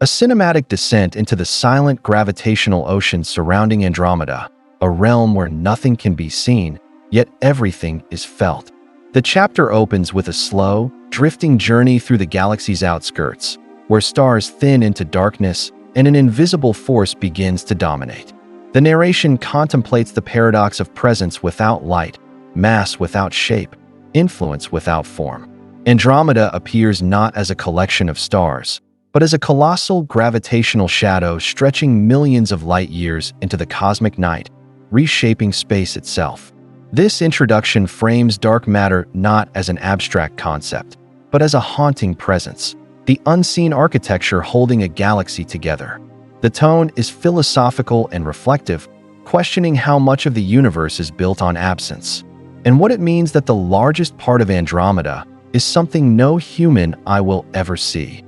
A cinematic descent into the silent gravitational ocean surrounding Andromeda, a realm where nothing can be seen, yet everything is felt. The chapter opens with a slow, drifting journey through the galaxy's outskirts, where stars thin into darkness and an invisible force begins to dominate. The narration contemplates the paradox of presence without light, mass without shape, influence without form. Andromeda appears not as a collection of stars, but as a colossal gravitational shadow stretching millions of light years into the cosmic night, reshaping space itself. This introduction frames dark matter not as an abstract concept, but as a haunting presence, the unseen architecture holding a galaxy together. The tone is philosophical and reflective, questioning how much of the universe is built on absence, and what it means that the largest part of Andromeda is something no human eye will ever see.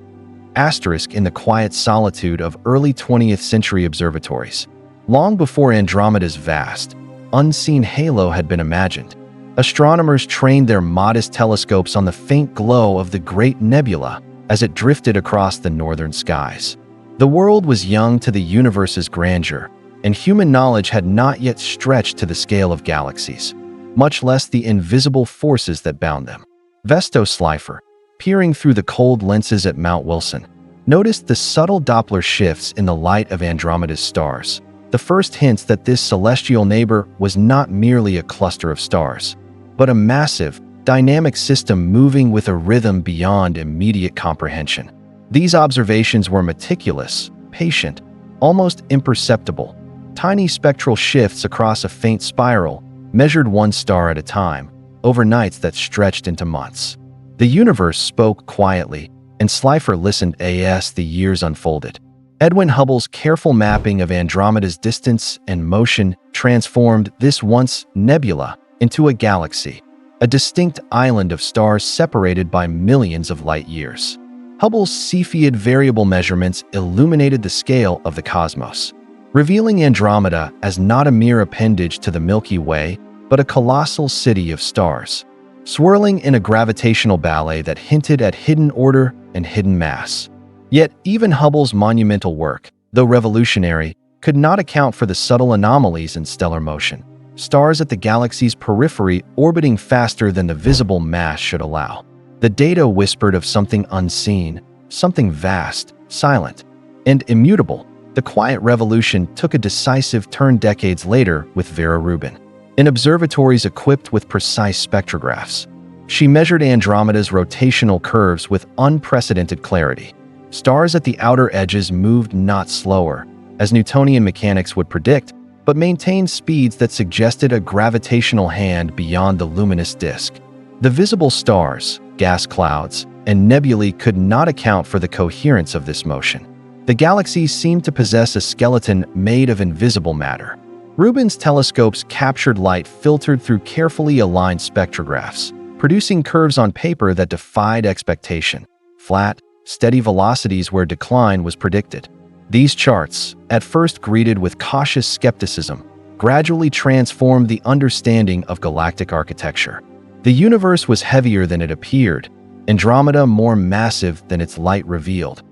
Asterisk in the quiet solitude of early 20th century observatories. Long before Andromeda's vast, unseen halo had been imagined, astronomers trained their modest telescopes on the faint glow of the great nebula as it drifted across the northern skies. The world was young to the universe's grandeur, and human knowledge had not yet stretched to the scale of galaxies, much less the invisible forces that bound them. Vesto Slipher, peering through the cold lenses at Mount Wilson, noticed the subtle Doppler shifts in the light of Andromeda's stars, the first hints that this celestial neighbor was not merely a cluster of stars, but a massive, dynamic system moving with a rhythm beyond immediate comprehension. These observations were meticulous, patient, almost imperceptible. Tiny spectral shifts across a faint spiral, measured one star at a time, over nights that stretched into months. The universe spoke quietly, and Slipher listened as the years unfolded. Edwin Hubble's careful mapping of Andromeda's distance and motion transformed this once nebula into a galaxy, a distinct island of stars separated by millions of light years. Hubble's Cepheid variable measurements illuminated the scale of the cosmos, revealing Andromeda as not a mere appendage to the Milky Way, but a colossal city of stars, swirling in a gravitational ballet that hinted at hidden order and hidden mass. Yet even Hubble's monumental work, though revolutionary, could not account for the subtle anomalies in stellar motion. Stars at the galaxy's periphery orbiting faster than the visible mass should allow. The data whispered of something unseen, something vast, silent, and immutable. The quiet revolution took a decisive turn decades later with Vera Rubin. In observatories equipped with precise spectrographs, she measured Andromeda's rotational curves with unprecedented clarity. Stars at the outer edges moved not slower, as Newtonian mechanics would predict, but maintained speeds that suggested a gravitational hand beyond the luminous disk. The visible stars, gas clouds, and nebulae could not account for the coherence of this motion. The galaxies seemed to possess a skeleton made of invisible matter. Rubin's telescopes captured light filtered through carefully aligned spectrographs, producing curves on paper that defied expectation, flat, steady velocities where decline was predicted. These charts, at first greeted with cautious skepticism, gradually transformed the understanding of galactic architecture. The universe was heavier than it appeared, Andromeda more massive than its light revealed.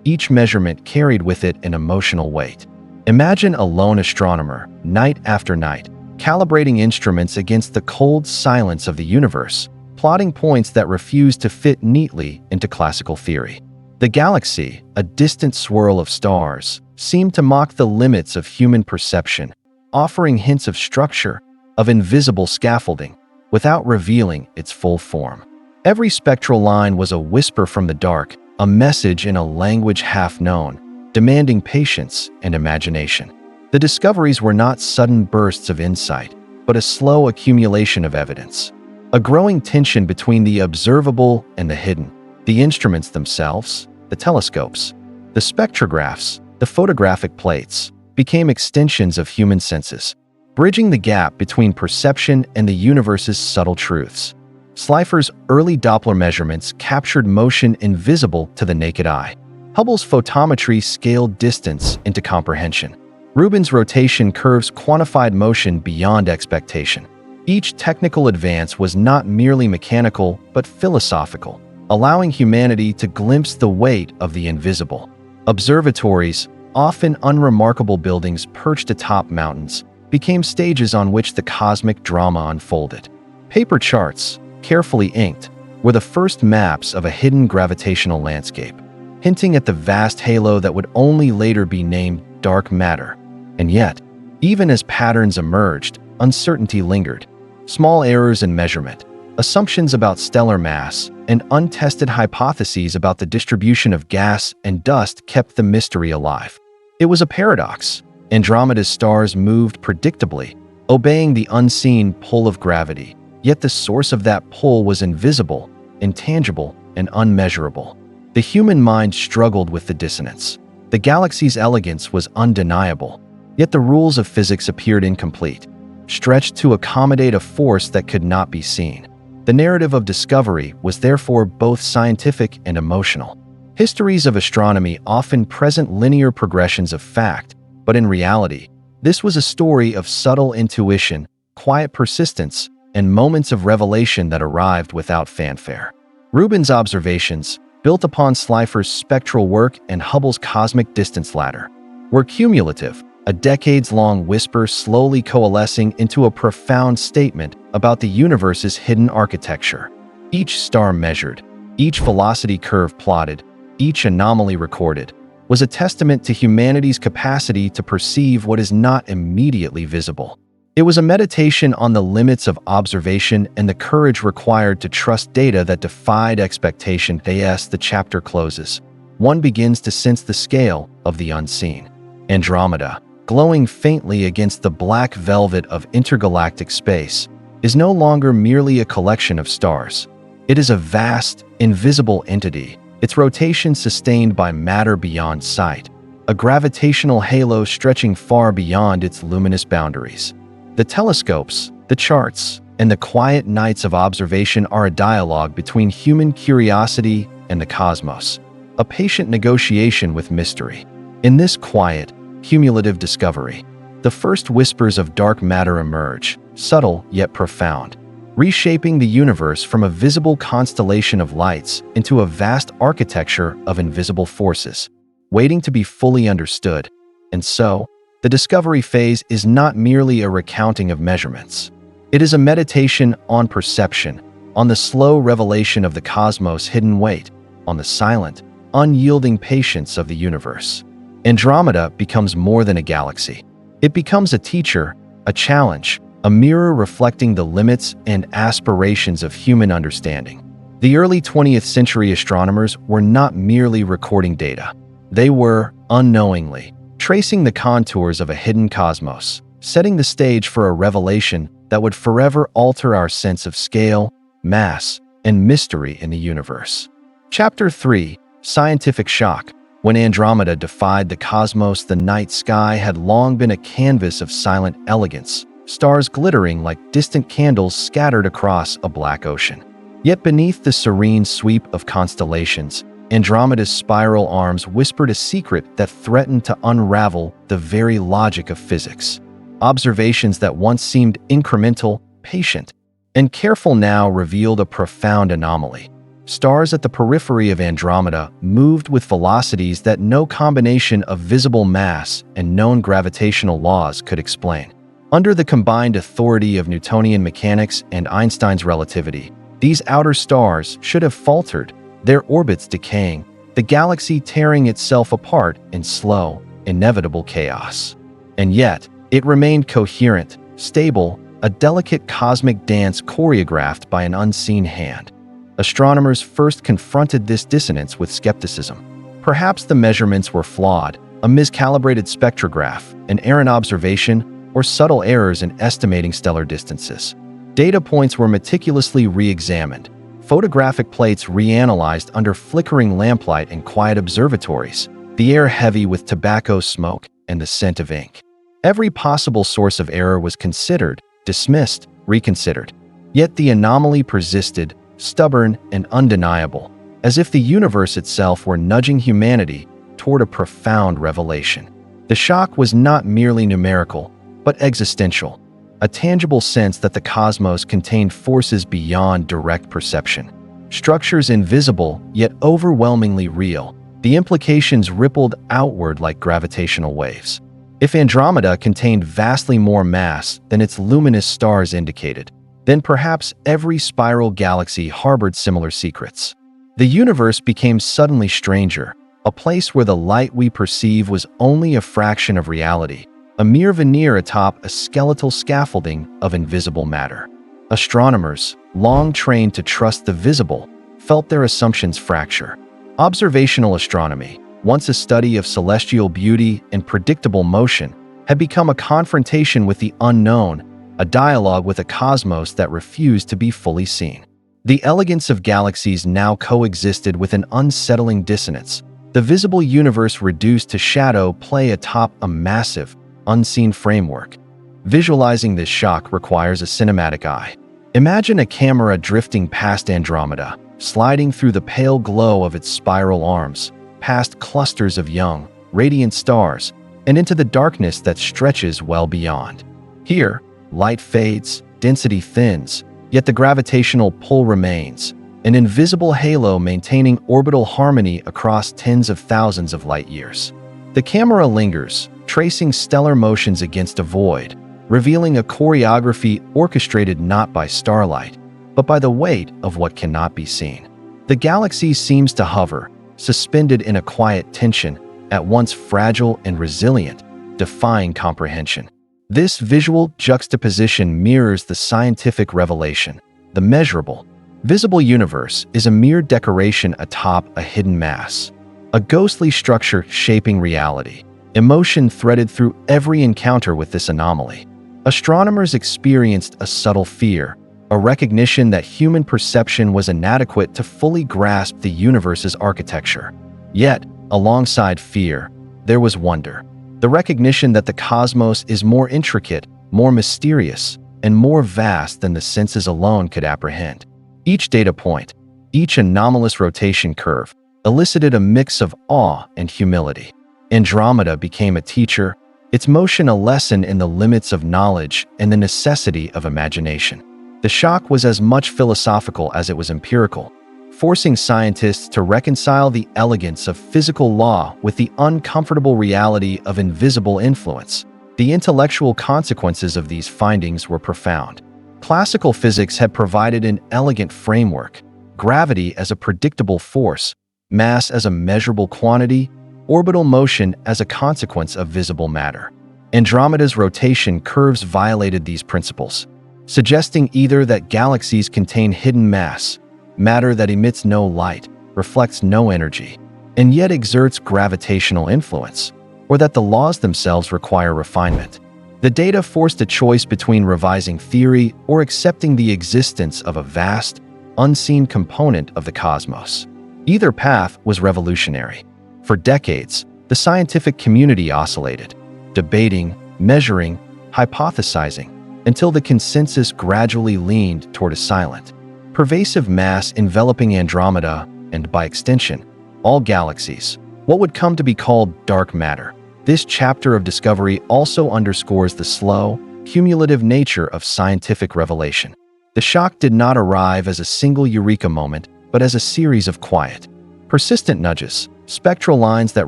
Each measurement carried with it an emotional weight. Imagine a lone astronomer, night after night, calibrating instruments against the cold silence of the universe, plotting points that refused to fit neatly into classical theory. The galaxy, a distant swirl of stars, seemed to mock the limits of human perception, offering hints of structure, of invisible scaffolding, without revealing its full form. Every spectral line was a whisper from the dark, a message in a language half known, demanding patience and imagination. The discoveries were not sudden bursts of insight, but a slow accumulation of evidence. A growing tension between the observable and the hidden. The instruments themselves, the telescopes, the spectrographs, the photographic plates, became extensions of human senses, bridging the gap between perception and the universe's subtle truths. Slipher's early Doppler measurements captured motion invisible to the naked eye. Hubble's photometry scaled distance into comprehension. Rubin's rotation curves quantified motion beyond expectation. Each technical advance was not merely mechanical but philosophical, allowing humanity to glimpse the weight of the invisible. Observatories, often unremarkable buildings perched atop mountains, became stages on which the cosmic drama unfolded. Paper charts, carefully inked, were the first maps of a hidden gravitational landscape, hinting at the vast halo that would only later be named dark matter. And yet, even as patterns emerged, uncertainty lingered. Small errors in measurement, assumptions about stellar mass, and untested hypotheses about the distribution of gas and dust kept the mystery alive. It was a paradox. Andromeda's stars moved predictably, obeying the unseen pull of gravity, yet the source of that pull was invisible, intangible, and unmeasurable. The human mind struggled with the dissonance. The galaxy's elegance was undeniable, yet the rules of physics appeared incomplete, stretched to accommodate a force that could not be seen. The narrative of discovery was therefore both scientific and emotional. Histories of astronomy often present linear progressions of fact, but in reality, this was a story of subtle intuition, quiet persistence, and moments of revelation that arrived without fanfare. Rubin's observations, built upon Slipher's spectral work and Hubble's cosmic distance ladder, were cumulative, a decades-long whisper slowly coalescing into a profound statement about the universe's hidden architecture. Each star measured, each velocity curve plotted, each anomaly recorded, was a testament to humanity's capacity to perceive what is not immediately visible. It was a meditation on the limits of observation and the courage required to trust data that defied expectation. As the chapter closes, one begins to sense the scale of the unseen. Andromeda, glowing faintly against the black velvet of intergalactic space, is no longer merely a collection of stars. It is a vast, invisible entity, its rotation sustained by matter beyond sight, a gravitational halo stretching far beyond its luminous boundaries. The telescopes, the charts, and the quiet nights of observation are a dialogue between human curiosity and the cosmos, a patient negotiation with mystery. In this quiet, cumulative discovery, the first whispers of dark matter emerge, subtle yet profound, reshaping the universe from a visible constellation of lights into a vast architecture of invisible forces, waiting to be fully understood. And so, the discovery phase is not merely a recounting of measurements. It is a meditation on perception, on the slow revelation of the cosmos' hidden weight, on the silent, unyielding patience of the universe. Andromeda becomes more than a galaxy. It becomes a teacher, a challenge, a mirror reflecting the limits and aspirations of human understanding. The early 20th century astronomers were not merely recording data. They were, unknowingly, tracing the contours of a hidden cosmos, setting the stage for a revelation that would forever alter our sense of scale, mass, and mystery in the universe. Chapter 3: Scientific Shock. When Andromeda defied the cosmos, the night sky had long been a canvas of silent elegance, stars glittering like distant candles scattered across a black ocean. Yet beneath the serene sweep of constellations, Andromeda's spiral arms whispered a secret that threatened to unravel the very logic of physics. Observations that once seemed incremental, patient, and careful now revealed a profound anomaly. Stars at the periphery of Andromeda moved with velocities that no combination of visible mass and known gravitational laws could explain. Under the combined authority of Newtonian mechanics and Einstein's relativity, these outer stars should have faltered, their orbits decaying, the galaxy tearing itself apart in slow, inevitable chaos. And yet, it remained coherent, stable, a delicate cosmic dance choreographed by an unseen hand. Astronomers first confronted this dissonance with skepticism. Perhaps the measurements were flawed, a miscalibrated spectrograph, an errant observation, or subtle errors in estimating stellar distances. Data points were meticulously re-examined, photographic plates reanalyzed under flickering lamplight in quiet observatories, the air heavy with tobacco smoke and the scent of ink. Every possible source of error was considered, dismissed, reconsidered. Yet the anomaly persisted, stubborn and undeniable, as if the universe itself were nudging humanity toward a profound revelation. The shock was not merely numerical, but existential, a tangible sense that the cosmos contained forces beyond direct perception, structures invisible yet overwhelmingly real, The implications rippled outward like gravitational waves. If Andromeda contained vastly more mass than its luminous stars indicated, then perhaps every spiral galaxy harbored similar secrets. The universe became suddenly stranger, a place where the light we perceive was only a fraction of reality, a mere veneer atop a skeletal scaffolding of invisible matter. Astronomers, long trained to trust the visible, felt their assumptions fracture. Observational astronomy, once a study of celestial beauty and predictable motion, had become a confrontation with the unknown, a dialogue with a cosmos that refused to be fully seen. The elegance of galaxies now coexisted with an unsettling dissonance, the visible universe reduced to shadow play atop a massive, unseen framework. Visualizing this shock requires a cinematic eye. Imagine a camera drifting past Andromeda, sliding through the pale glow of its spiral arms, past clusters of young, radiant stars, and into the darkness that stretches well beyond. Here, light fades, density thins, yet the gravitational pull remains, an invisible halo maintaining orbital harmony across tens of thousands of light years. The camera lingers, tracing stellar motions against a void, revealing a choreography orchestrated not by starlight, but by the weight of what cannot be seen. The galaxy seems to hover, suspended in a quiet tension, at once fragile and resilient, defying comprehension. This visual juxtaposition mirrors the scientific revelation. The measurable, visible universe is a mere decoration atop a hidden mass, a ghostly structure shaping reality, emotion threaded through every encounter with this anomaly. Astronomers experienced a subtle fear, a recognition that human perception was inadequate to fully grasp the universe's architecture. Yet, alongside fear, there was wonder. The recognition that the cosmos is more intricate, more mysterious, and more vast than the senses alone could apprehend. Each data point, each anomalous rotation curve, elicited a mix of awe and humility. Andromeda became a teacher, its motion a lesson in the limits of knowledge and the necessity of imagination. The shock was as much philosophical as it was empirical, forcing scientists to reconcile the elegance of physical law with the uncomfortable reality of invisible influence. The intellectual consequences of these findings were profound. Classical physics had provided an elegant framework, gravity as a predictable force, mass as a measurable quantity, orbital motion as a consequence of visible matter. Andromeda's rotation curves violated these principles, suggesting either that galaxies contain hidden mass, matter that emits no light, reflects no energy, and yet exerts gravitational influence, or that the laws themselves require refinement. The data forced a choice between revising theory or accepting the existence of a vast, unseen component of the cosmos. Either path was revolutionary. For decades, the scientific community oscillated, debating, measuring, hypothesizing, until the consensus gradually leaned toward a silent, pervasive mass enveloping Andromeda and, by extension, all galaxies, what would come to be called dark matter. This chapter of discovery also underscores the slow, cumulative nature of scientific revelation. The shock did not arrive as a single eureka moment, but as a series of quiet, persistent nudges, spectral lines that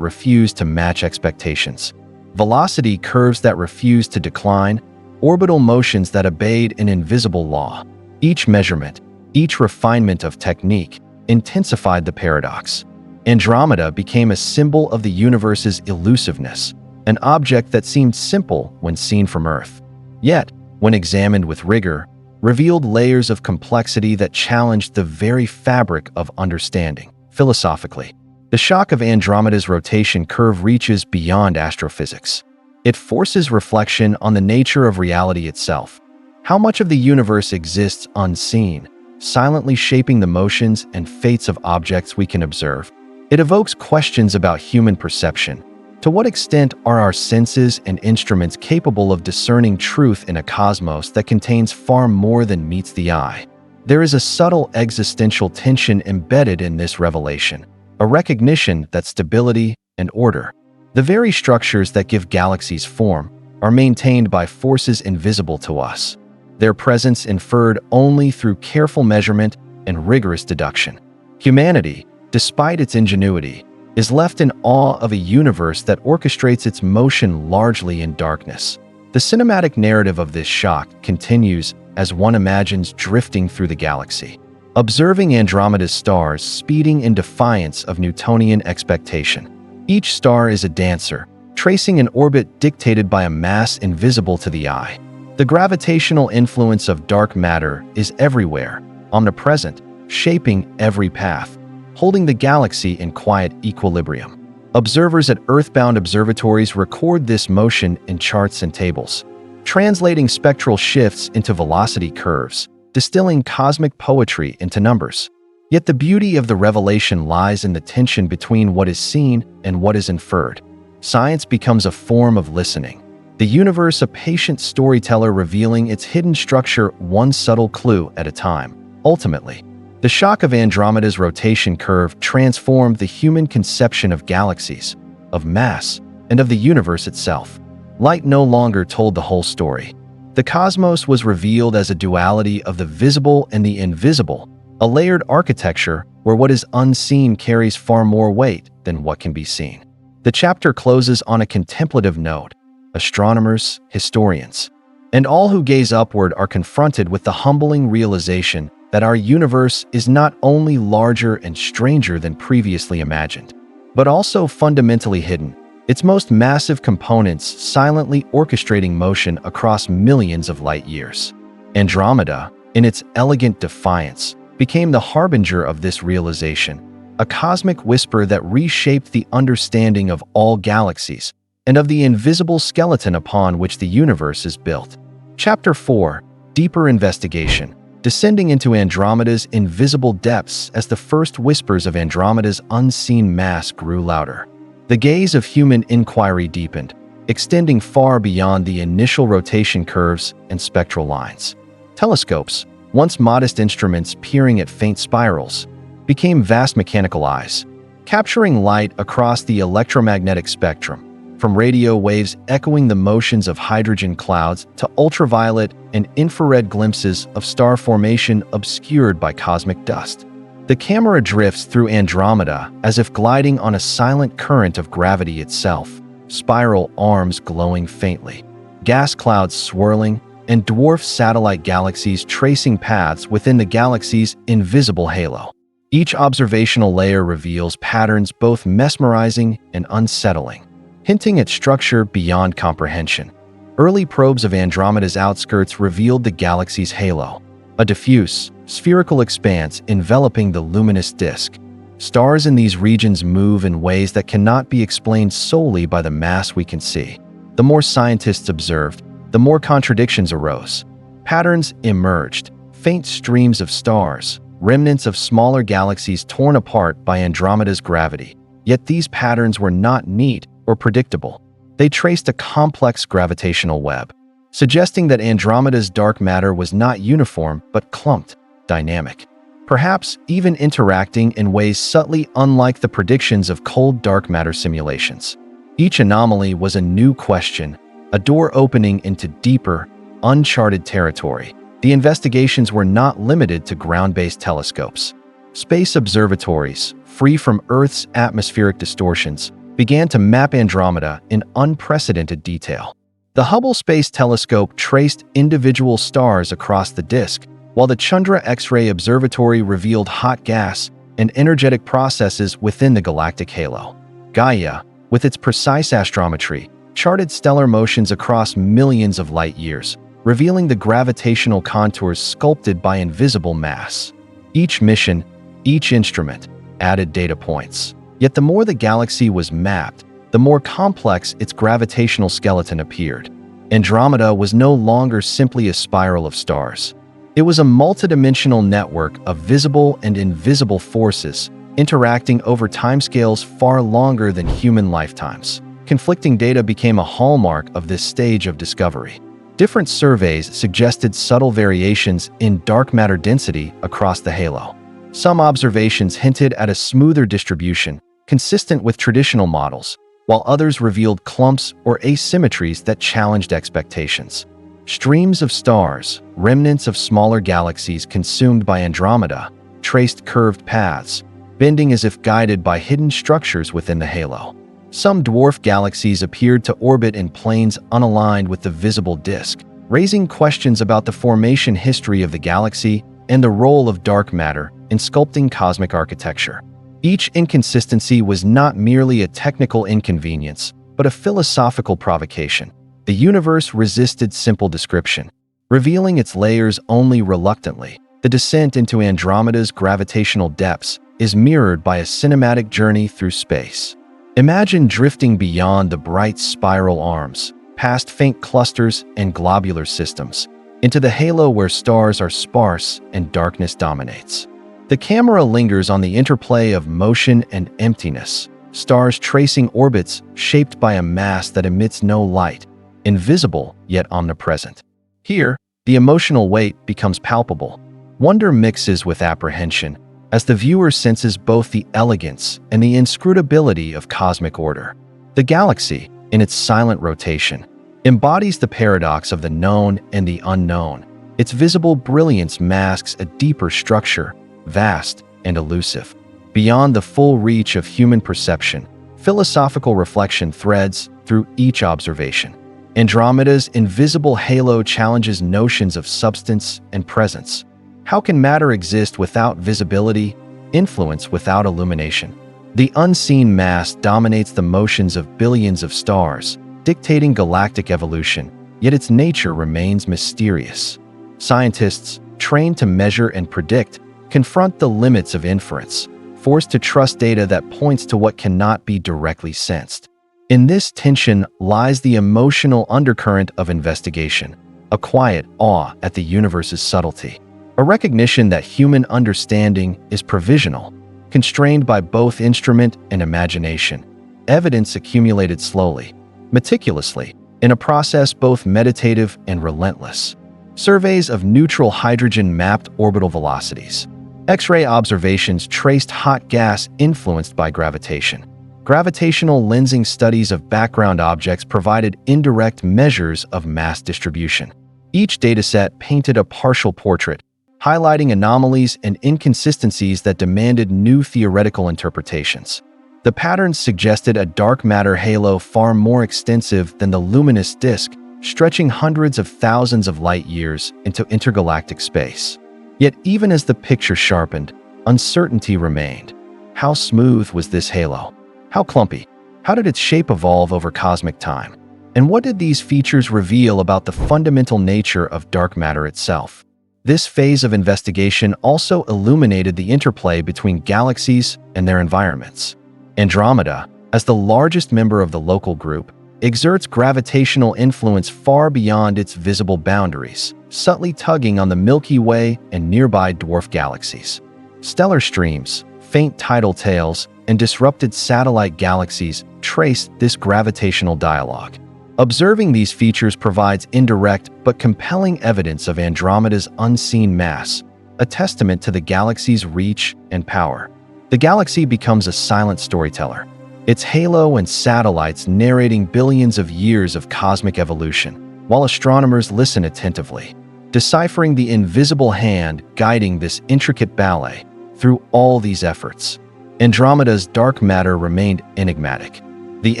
refused to match expectations, velocity curves that refused to decline, orbital motions that obeyed an invisible law. Each measurement, each refinement of technique, intensified the paradox. Andromeda became a symbol of the universe's elusiveness, an object that seemed simple when seen from Earth, yet, when examined with rigor, revealed layers of complexity that challenged the very fabric of understanding. Philosophically, the shock of Andromeda's rotation curve reaches beyond astrophysics. It forces reflection on the nature of reality itself. How much of the universe exists unseen, silently shaping the motions and fates of objects we can observe? It evokes questions about human perception. To what extent are our senses and instruments capable of discerning truth in a cosmos that contains far more than meets the eye? There is a subtle existential tension embedded in this revelation, a recognition that stability and order, the very structures that give galaxies form, are maintained by forces invisible to us, their presence inferred only through careful measurement and rigorous deduction. Humanity, despite its ingenuity, is left in awe of a universe that orchestrates its motion largely in darkness. The cinematic narrative of this shock continues as one imagines drifting through the galaxy, observing Andromeda's stars speeding in defiance of Newtonian expectation. Each star is a dancer, tracing an orbit dictated by a mass invisible to the eye. The gravitational influence of dark matter is everywhere, omnipresent, shaping every path, holding the galaxy in quiet equilibrium. Observers at Earth-bound observatories record this motion in charts and tables, translating spectral shifts into velocity curves, distilling cosmic poetry into numbers. Yet the beauty of the revelation lies in the tension between what is seen and what is inferred. Science becomes a form of listening, the universe a patient storyteller revealing its hidden structure one subtle clue at a time. Ultimately, the shock of Andromeda's rotation curve transformed the human conception of galaxies, of mass, and of the universe itself. Light no longer told the whole story. The cosmos was revealed as a duality of the visible and the invisible, a layered architecture where what is unseen carries far more weight than what can be seen. The chapter closes on a contemplative note. Astronomers, historians, and all who gaze upward are confronted with the humbling realization that our universe is not only larger and stranger than previously imagined, but also fundamentally hidden, its most massive components silently orchestrating motion across millions of light years. Andromeda, in its elegant defiance, became the harbinger of this realization, a cosmic whisper that reshaped the understanding of all galaxies and of the invisible skeleton upon which the universe is built. Chapter 4: Deeper Investigation. Descending into Andromeda's invisible depths as the first whispers of Andromeda's unseen mass grew louder. The gaze of human inquiry deepened, extending far beyond the initial rotation curves and spectral lines. Telescopes, once modest instruments peering at faint spirals, became vast mechanical eyes, capturing light across the electromagnetic spectrum, from radio waves echoing the motions of hydrogen clouds to ultraviolet and infrared glimpses of star formation obscured by cosmic dust. The camera drifts through Andromeda as if gliding on a silent current of gravity itself, spiral arms glowing faintly, gas clouds swirling, and dwarf satellite galaxies tracing paths within the galaxy's invisible halo. Each observational layer reveals patterns both mesmerizing and unsettling, hinting at structure beyond comprehension. Early probes of Andromeda's outskirts revealed the galaxy's halo, a diffuse, spherical expanse enveloping the luminous disk. Stars in these regions move in ways that cannot be explained solely by the mass we can see. The more scientists observed, the more contradictions arose. Patterns emerged, faint streams of stars, remnants of smaller galaxies torn apart by Andromeda's gravity. Yet these patterns were not neat or predictable. They traced a complex gravitational web, suggesting that Andromeda's dark matter was not uniform but clumped, dynamic, perhaps even interacting in ways subtly unlike the predictions of cold dark matter simulations. Each anomaly was a new question, a door opening into deeper, uncharted territory. The investigations were not limited to ground-based telescopes. Space observatories, free from Earth's atmospheric distortions, began to map Andromeda in unprecedented detail. The Hubble Space Telescope traced individual stars across the disk, while the Chandra X-ray Observatory revealed hot gas and energetic processes within the galactic halo. Gaia, with its precise astrometry, charted stellar motions across millions of light years, revealing the gravitational contours sculpted by invisible mass. Each mission, each instrument, added data points. Yet the more the galaxy was mapped, the more complex its gravitational skeleton appeared. Andromeda was no longer simply a spiral of stars. It was a multidimensional network of visible and invisible forces interacting over timescales far longer than human lifetimes. Conflicting data became a hallmark of this stage of discovery. Different surveys suggested subtle variations in dark matter density across the halo. Some observations hinted at a smoother distribution, consistent with traditional models, while others revealed clumps or asymmetries that challenged expectations. Streams of stars, remnants of smaller galaxies consumed by Andromeda, traced curved paths, bending as if guided by hidden structures within the halo. Some dwarf galaxies appeared to orbit in planes unaligned with the visible disk, raising questions about the formation history of the galaxy and the role of dark matter in sculpting cosmic architecture. Each inconsistency was not merely a technical inconvenience, but a philosophical provocation. The universe resisted simple description, revealing its layers only reluctantly. The descent into Andromeda's gravitational depths is mirrored by a cinematic journey through space. Imagine drifting beyond the bright spiral arms, past faint clusters and globular systems, into the halo where stars are sparse and darkness dominates. The camera lingers on the interplay of motion and emptiness, stars tracing orbits shaped by a mass that emits no light, invisible yet omnipresent. Here, the emotional weight becomes palpable. Wonder mixes with apprehension as the viewer senses both the elegance and the inscrutability of cosmic order. The galaxy, in its silent rotation, embodies the paradox of the known and the unknown. Its visible brilliance masks a deeper structure, vast and elusive. Beyond the full reach of human perception, philosophical reflection threads through each observation. Andromeda's invisible halo challenges notions of substance and presence. How can matter exist without visibility, influence without illumination? The unseen mass dominates the motions of billions of stars, dictating galactic evolution, yet its nature remains mysterious. Scientists, trained to measure and predict, confront the limits of inference, forced to trust data that points to what cannot be directly sensed. In this tension lies the emotional undercurrent of investigation, a quiet awe at the universe's subtlety, a recognition that human understanding is provisional, constrained by both instrument and imagination. Evidence accumulated slowly, meticulously, in a process both meditative and relentless. Surveys of neutral hydrogen mapped orbital velocities. X-ray observations traced hot gas influenced by gravitation. Gravitational lensing studies of background objects provided indirect measures of mass distribution. Each dataset painted a partial portrait, highlighting anomalies and inconsistencies that demanded new theoretical interpretations. The patterns suggested a dark matter halo far more extensive than the luminous disk, stretching hundreds of thousands of light years into intergalactic space. Yet even as the picture sharpened, uncertainty remained. How smooth was this halo? How clumpy? How did its shape evolve over cosmic time? And what did these features reveal about the fundamental nature of dark matter itself? This phase of investigation also illuminated the interplay between galaxies and their environments. Andromeda, as the largest member of the local group, exerts gravitational influence far beyond its visible boundaries, subtly tugging on the Milky Way and nearby dwarf galaxies. Stellar streams, faint tidal tails, and disrupted satellite galaxies trace this gravitational dialogue. Observing these features provides indirect but compelling evidence of Andromeda's unseen mass, a testament to the galaxy's reach and power. The galaxy becomes a silent storyteller, its halo and satellites narrating billions of years of cosmic evolution, while astronomers listen attentively, deciphering the invisible hand guiding this intricate ballet. Through all these efforts, Andromeda's dark matter remained enigmatic. The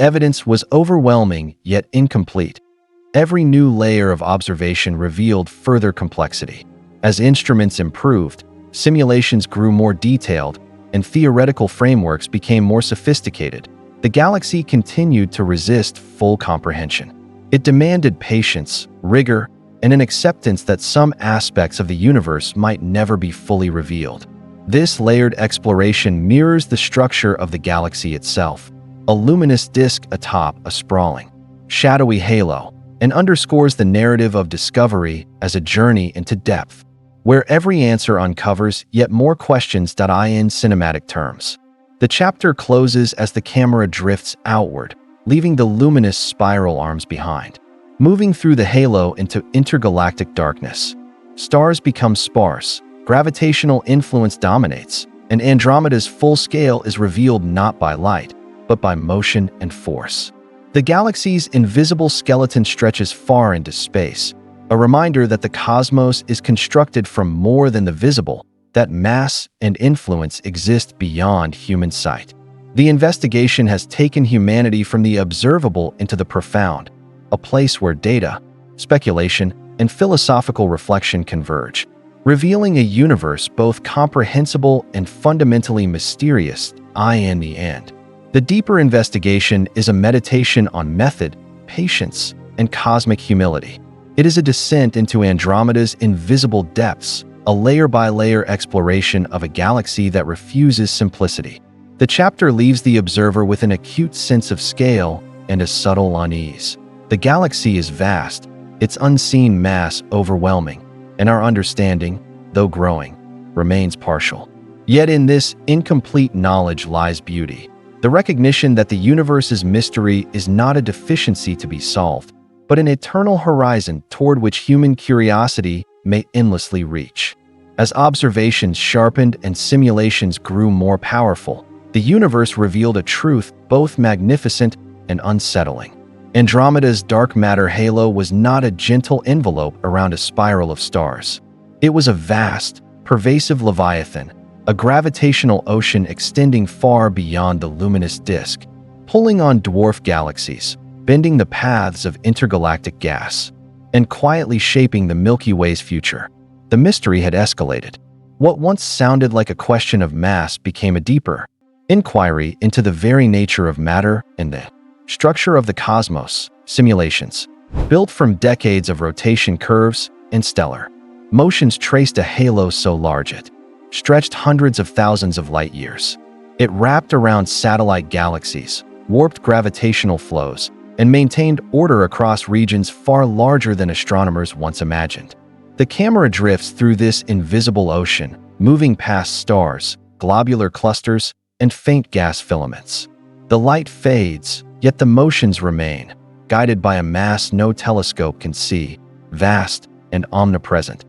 evidence was overwhelming yet incomplete. Every new layer of observation revealed further complexity. As instruments improved, simulations grew more detailed, and theoretical frameworks became more sophisticated. The galaxy continued to resist full comprehension. It demanded patience, rigor, and an acceptance that some aspects of the universe might never be fully revealed. This layered exploration mirrors the structure of the galaxy itself, a luminous disk atop a sprawling, shadowy halo, and underscores the narrative of discovery as a journey into depth, where every answer uncovers yet more questions. In cinematic terms, the chapter closes as the camera drifts outward, leaving the luminous spiral arms behind. Moving through the halo into intergalactic darkness, stars become sparse, gravitational influence dominates, and Andromeda's full scale is revealed not by light, but by motion and force. The galaxy's invisible skeleton stretches far into space, a reminder that the cosmos is constructed from more than the visible. that mass and influence exist beyond human sight. The investigation has taken humanity from the observable into the profound, a place where data, speculation, and philosophical reflection converge, revealing a universe both comprehensible and fundamentally mysterious. In the end, the deeper investigation is a meditation on method, patience, and cosmic humility. It is a descent into Andromeda's invisible depths, a layer-by-layer exploration of a galaxy that refuses simplicity. The chapter leaves the observer with an acute sense of scale and a subtle unease. The galaxy is vast, its unseen mass overwhelming, and our understanding, though growing, remains partial. Yet in this incomplete knowledge lies beauty. The recognition that the universe's mystery is not a deficiency to be solved, but an eternal horizon toward which human curiosity may endlessly reach. As observations sharpened and simulations grew more powerful, the universe revealed a truth both magnificent and unsettling. Andromeda's dark matter halo was not a gentle envelope around a spiral of stars. It was a vast, pervasive Leviathan, a gravitational ocean extending far beyond the luminous disk, pulling on dwarf galaxies, bending the paths of intergalactic gas, and quietly shaping the Milky Way's future. The mystery had escalated. What once sounded like a question of mass became a deeper inquiry into the very nature of matter and the structure of the cosmos. Simulations, built from decades of rotation curves and stellar motions, traced a halo so large it stretched hundreds of thousands of light years. It wrapped around satellite galaxies, warped gravitational flows, and maintained order across regions far larger than astronomers once imagined. The camera drifts through this invisible ocean, moving past stars, globular clusters, and faint gas filaments. The light fades, yet the motions remain, guided by a mass no telescope can see, vast and omnipresent.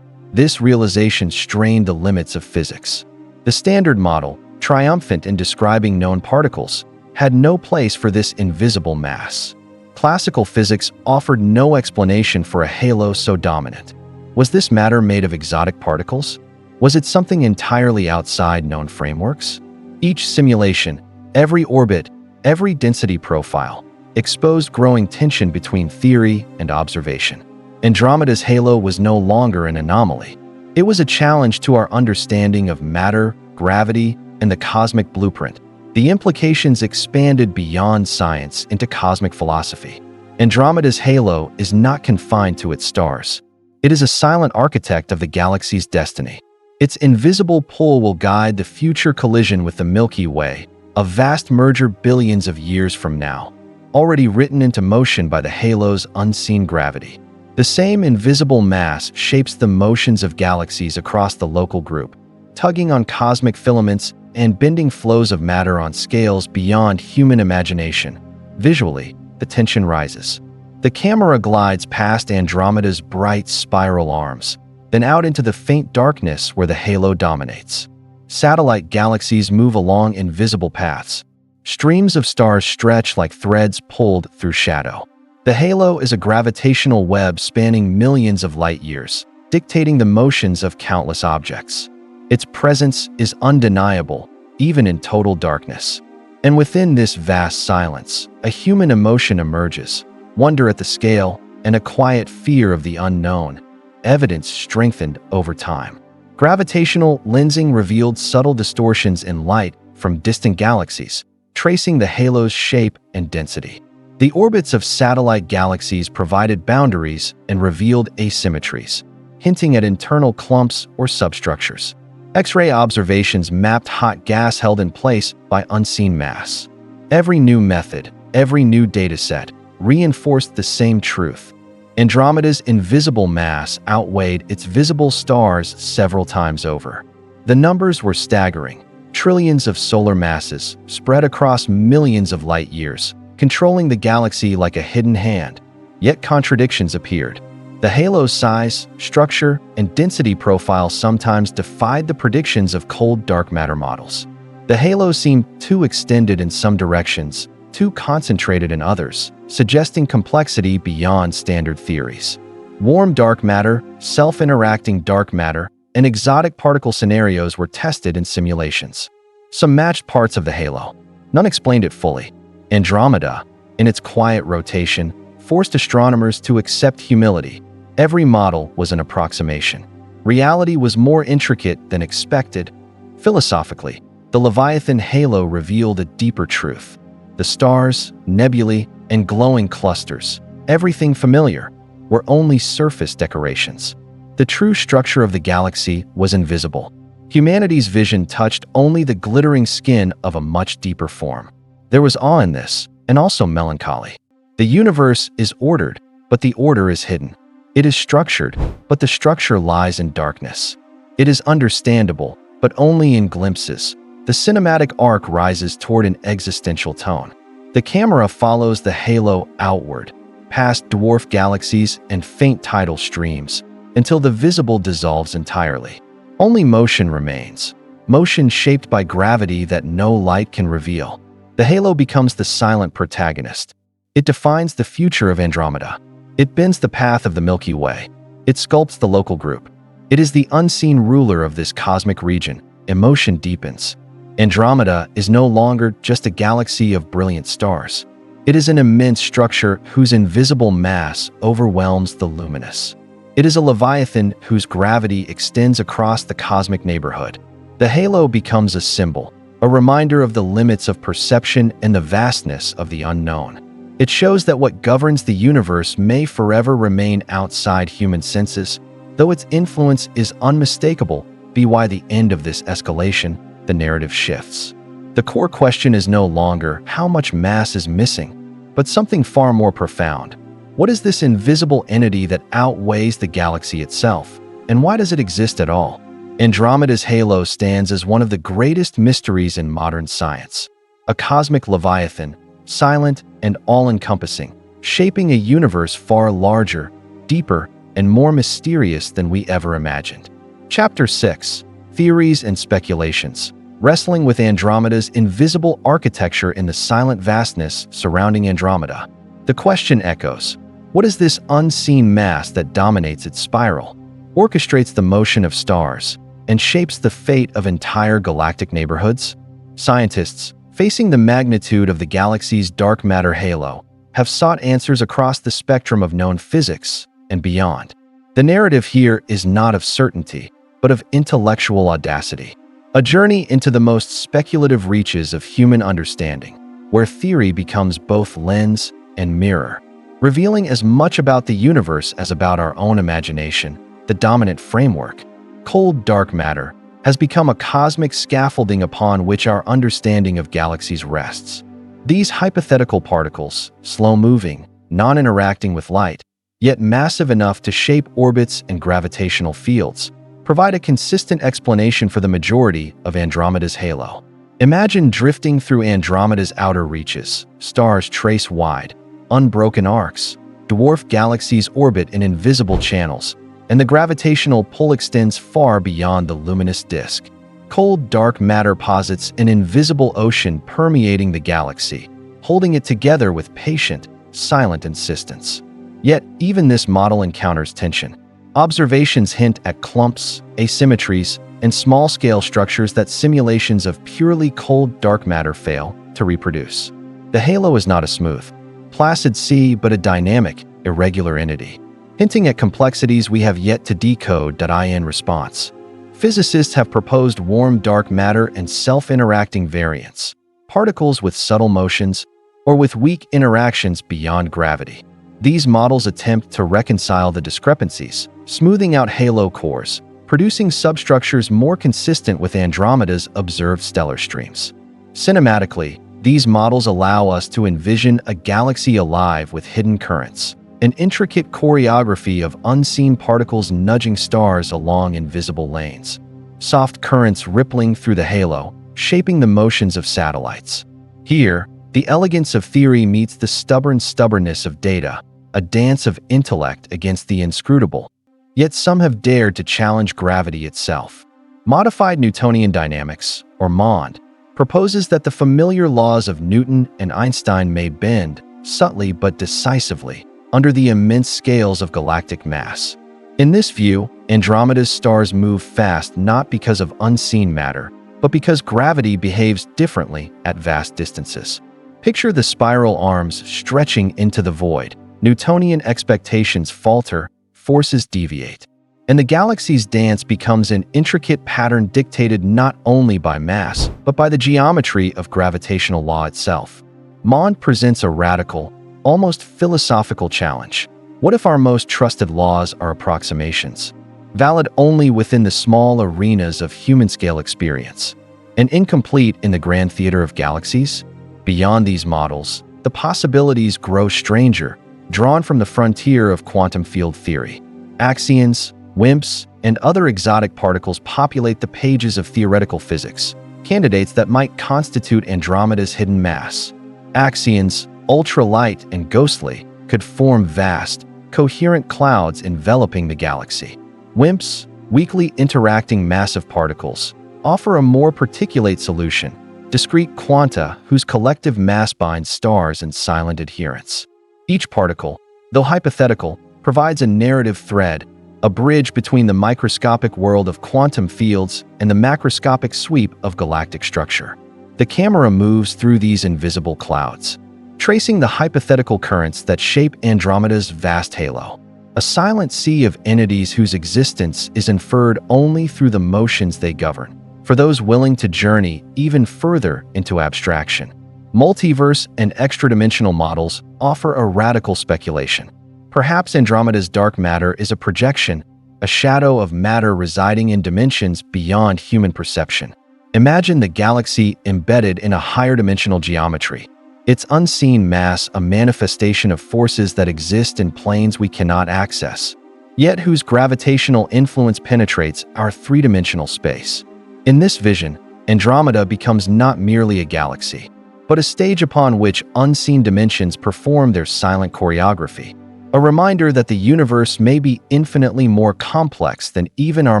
This realization strained the limits of physics. The Standard Model, triumphant in describing known particles, had no place for this invisible mass. Classical physics offered no explanation for a halo so dominant. Was this matter made of exotic particles? Was it something entirely outside known frameworks? Each simulation, every orbit, every density profile, exposed growing tension between theory and observation. Andromeda's halo was no longer an anomaly. It was a challenge to our understanding of matter, gravity, and the cosmic blueprint. The implications expanded beyond science into cosmic philosophy. Andromeda's halo is not confined to its stars. It is a silent architect of the galaxy's destiny. Its invisible pull will guide the future collision with the Milky Way, a vast merger billions of years from now, already written into motion by the halo's unseen gravity. The same invisible mass shapes the motions of galaxies across the local group, tugging on cosmic filaments and bending flows of matter on scales beyond human imagination. Visually, the tension rises. The camera glides past Andromeda's bright spiral arms, then out into the faint darkness where the halo dominates. Satellite galaxies move along invisible paths. Streams of stars stretch like threads pulled through shadow. The halo is a gravitational web spanning millions of light years, dictating the motions of countless objects. Its presence is undeniable, even in total darkness. And within this vast silence, a human emotion emerges, wonder at the scale and a quiet fear of the unknown, evidence strengthened over time. Gravitational lensing revealed subtle distortions in light from distant galaxies, tracing the halo's shape and density. The orbits of satellite galaxies provided boundaries and revealed asymmetries, hinting at internal clumps or substructures. X-ray observations mapped hot gas held in place by unseen mass. Every new method, every new dataset, reinforced the same truth. Andromeda's invisible mass outweighed its visible stars several times over. The numbers were staggering. Trillions of solar masses spread across millions of light years, controlling the galaxy like a hidden hand. Yet contradictions appeared. The halo's size, structure, and density profile sometimes defied the predictions of cold dark matter models. The halo seemed too extended in some directions, too concentrated in others, suggesting complexity beyond standard theories. Warm dark matter, self-interacting dark matter, and exotic particle scenarios were tested in simulations. Some matched parts of the halo. None explained it fully. Andromeda, in its quiet rotation, forced astronomers to accept humility. Every model was an approximation. Reality was more intricate than expected. Philosophically, the Leviathan halo revealed a deeper truth. The stars, nebulae, and glowing clusters, everything familiar, were only surface decorations. The true structure of the galaxy was invisible. Humanity's vision touched only the glittering skin of a much deeper form. There was awe in this, and also melancholy. The universe is ordered, but the order is hidden. It is structured, but the structure lies in darkness. It is understandable, but only in glimpses. The cinematic arc rises toward an existential tone. The camera follows the halo outward, past dwarf galaxies and faint tidal streams, until the visible dissolves entirely. Only motion remains, motion shaped by gravity that no light can reveal. The halo becomes the silent protagonist. It defines the future of Andromeda. It bends the path of the Milky Way. It sculpts the local group. It is the unseen ruler of this cosmic region. Emotion deepens. Andromeda is no longer just a galaxy of brilliant stars. It is an immense structure whose invisible mass overwhelms the luminous. It is a Leviathan whose gravity extends across the cosmic neighborhood. The halo becomes a symbol, a reminder of the limits of perception and the vastness of the unknown. It shows that what governs the universe may forever remain outside human senses, though its influence is unmistakable. By the end of this escalation, the narrative shifts. The core question is no longer how much mass is missing, but something far more profound. What is this invisible entity that outweighs the galaxy itself, and why does it exist at all? Andromeda's halo stands as one of the greatest mysteries in modern science. A cosmic Leviathan, silent and all-encompassing, shaping a universe far larger, deeper, and more mysterious than we ever imagined. Chapter 6. Theories and Speculations. Wrestling with Andromeda's invisible architecture in the silent vastness surrounding Andromeda. The question echoes, what is this unseen mass that dominates its spiral, orchestrates the motion of stars, and shapes the fate of entire galactic neighborhoods? Scientists, facing the magnitude of the galaxy's dark matter halo, have sought answers across the spectrum of known physics and beyond. The narrative here is not of certainty, but of intellectual audacity. A journey into the most speculative reaches of human understanding, where theory becomes both lens and mirror, revealing as much about the universe as about our own imagination. The dominant framework, cold dark matter, has become a cosmic scaffolding upon which our understanding of galaxies rests. These hypothetical particles, slow-moving, non-interacting with light, yet massive enough to shape orbits and gravitational fields, provide a consistent explanation for the majority of Andromeda's halo. Imagine drifting through Andromeda's outer reaches. Stars trace wide, unbroken arcs. Dwarf galaxies orbit in invisible channels, and the gravitational pull extends far beyond the luminous disk. Cold dark matter posits an invisible ocean permeating the galaxy, holding it together with patient, silent insistence. Yet, even this model encounters tension. Observations hint at clumps, asymmetries, and small-scale structures that simulations of purely cold dark matter fail to reproduce. The halo is not a smooth, placid sea but a dynamic, irregular entity, hinting at complexities we have yet to decode. In response, physicists have proposed warm dark matter and self-interacting variants, particles with subtle motions or with weak interactions beyond gravity. These models attempt to reconcile the discrepancies, smoothing out halo cores, producing substructures more consistent with Andromeda's observed stellar streams. Cinematically, these models allow us to envision a galaxy alive with hidden currents, an intricate choreography of unseen particles nudging stars along invisible lanes, soft currents rippling through the halo, shaping the motions of satellites. Here, the elegance of theory meets the stubborn stubbornness of data, a dance of intellect against the inscrutable. Yet some have dared to challenge gravity itself. Modified Newtonian dynamics, or MOND, proposes that the familiar laws of Newton and Einstein may bend, subtly but decisively, under the immense scales of galactic mass. In this view, Andromeda's stars move fast not because of unseen matter, but because gravity behaves differently at vast distances. Picture the spiral arms stretching into the void. Newtonian expectations falter, forces deviate, and the galaxy's dance becomes an intricate pattern dictated not only by mass, but by the geometry of gravitational law itself. Mond presents a radical, almost philosophical challenge. What if our most trusted laws are approximations, valid only within the small arenas of human-scale experience, and incomplete in the grand theater of galaxies? Beyond these models, the possibilities grow stranger, drawn from the frontier of quantum field theory. Axions, WIMPs, and other exotic particles populate the pages of theoretical physics, candidates that might constitute Andromeda's hidden mass. Axions, ultra-light and ghostly, could form vast, coherent clouds enveloping the galaxy. WIMPs, weakly interacting massive particles, offer a more particulate solution, discrete quanta whose collective mass binds stars in silent adherence. Each particle, though hypothetical, provides a narrative thread, a bridge between the microscopic world of quantum fields and the macroscopic sweep of galactic structure. The camera moves through these invisible clouds, tracing the hypothetical currents that shape Andromeda's vast halo, a silent sea of entities whose existence is inferred only through the motions they govern. For those willing to journey even further into abstraction, multiverse and extra-dimensional models offer a radical speculation. Perhaps Andromeda's dark matter is a projection, a shadow of matter residing in dimensions beyond human perception. Imagine the galaxy embedded in a higher dimensional geometry, its unseen mass a manifestation of forces that exist in planes we cannot access, yet whose gravitational influence penetrates our three-dimensional space. In this vision, Andromeda becomes not merely a galaxy, but a stage upon which unseen dimensions perform their silent choreography, a reminder that the universe may be infinitely more complex than even our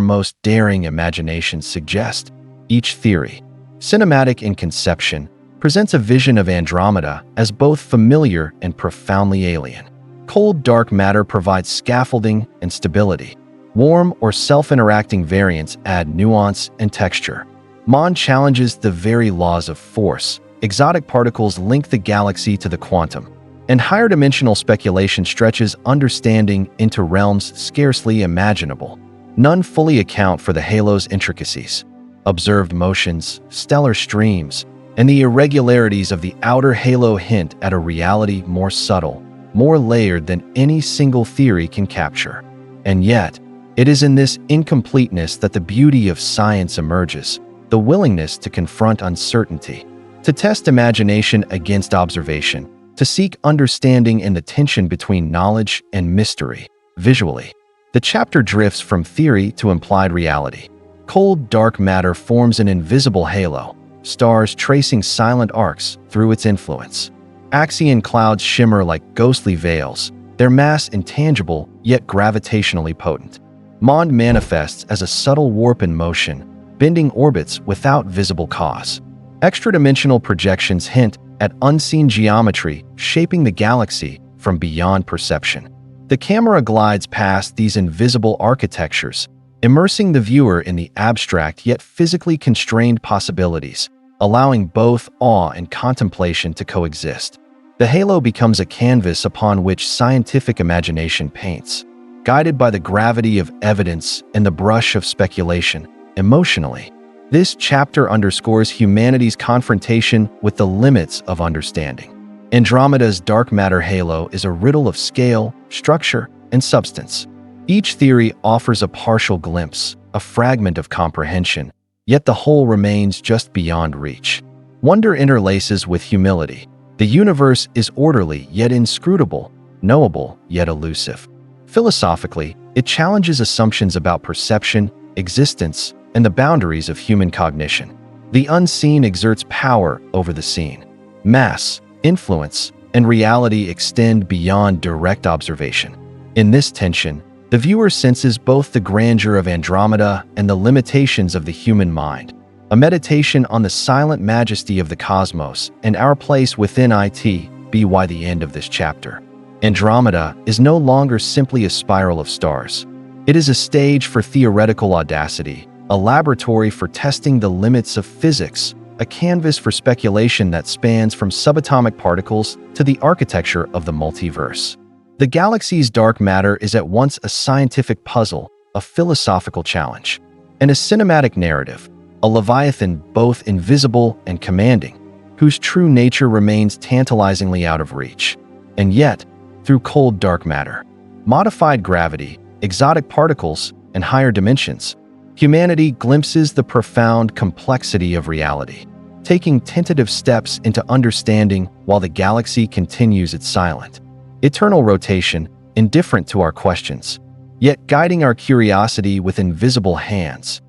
most daring imaginations suggest. Each theory, cinematic in conception, presents a vision of Andromeda as both familiar and profoundly alien. Cold dark matter provides scaffolding and stability. Warm or self-interacting variants add nuance and texture. Mond challenges the very laws of force. Exotic particles link the galaxy to the quantum, and higher dimensional speculation stretches understanding into realms scarcely imaginable. None fully account for the halo's intricacies. Observed motions, stellar streams, and the irregularities of the outer halo hint at a reality more subtle, more layered than any single theory can capture. And yet, it is in this incompleteness that the beauty of science emerges, the willingness to confront uncertainty, to test imagination against observation, to seek understanding in the tension between knowledge and mystery. Visually, the chapter drifts from theory to implied reality. Cold dark matter forms an invisible halo, stars tracing silent arcs through its influence. Axion clouds shimmer like ghostly veils, their mass intangible yet gravitationally potent. Mond manifests as a subtle warp in motion, bending orbits without visible cause. Extra-dimensional projections hint at unseen geometry shaping the galaxy from beyond perception. The camera glides past these invisible architectures, immersing the viewer in the abstract yet physically constrained possibilities, allowing both awe and contemplation to coexist. The halo becomes a canvas upon which scientific imagination paints, guided by the gravity of evidence and the brush of speculation. Emotionally, this chapter underscores humanity's confrontation with the limits of understanding. Andromeda's dark matter halo is a riddle of scale, structure, and substance. Each theory offers a partial glimpse, a fragment of comprehension, yet the whole remains just beyond reach. Wonder interlaces with humility. The universe is orderly yet inscrutable, knowable yet elusive. Philosophically, it challenges assumptions about perception, existence, and the boundaries of human cognition. The unseen exerts power over the seen. Mass, influence, and reality extend beyond direct observation. In this tension, the viewer senses both the grandeur of Andromeda and the limitations of the human mind, a meditation on the silent majesty of the cosmos and our place within it. By the end of this chapter, Andromeda is no longer simply a spiral of stars. It is a stage for theoretical audacity, a laboratory for testing the limits of physics, a canvas for speculation that spans from subatomic particles to the architecture of the multiverse. The galaxy's dark matter is at once a scientific puzzle, a philosophical challenge, and a cinematic narrative, a Leviathan both invisible and commanding, whose true nature remains tantalizingly out of reach. And yet, through cold dark matter, modified gravity, exotic particles, and higher dimensions, humanity glimpses the profound complexity of reality, taking tentative steps into understanding while the galaxy continues its silent, eternal rotation, indifferent to our questions, yet guiding our curiosity with invisible hands.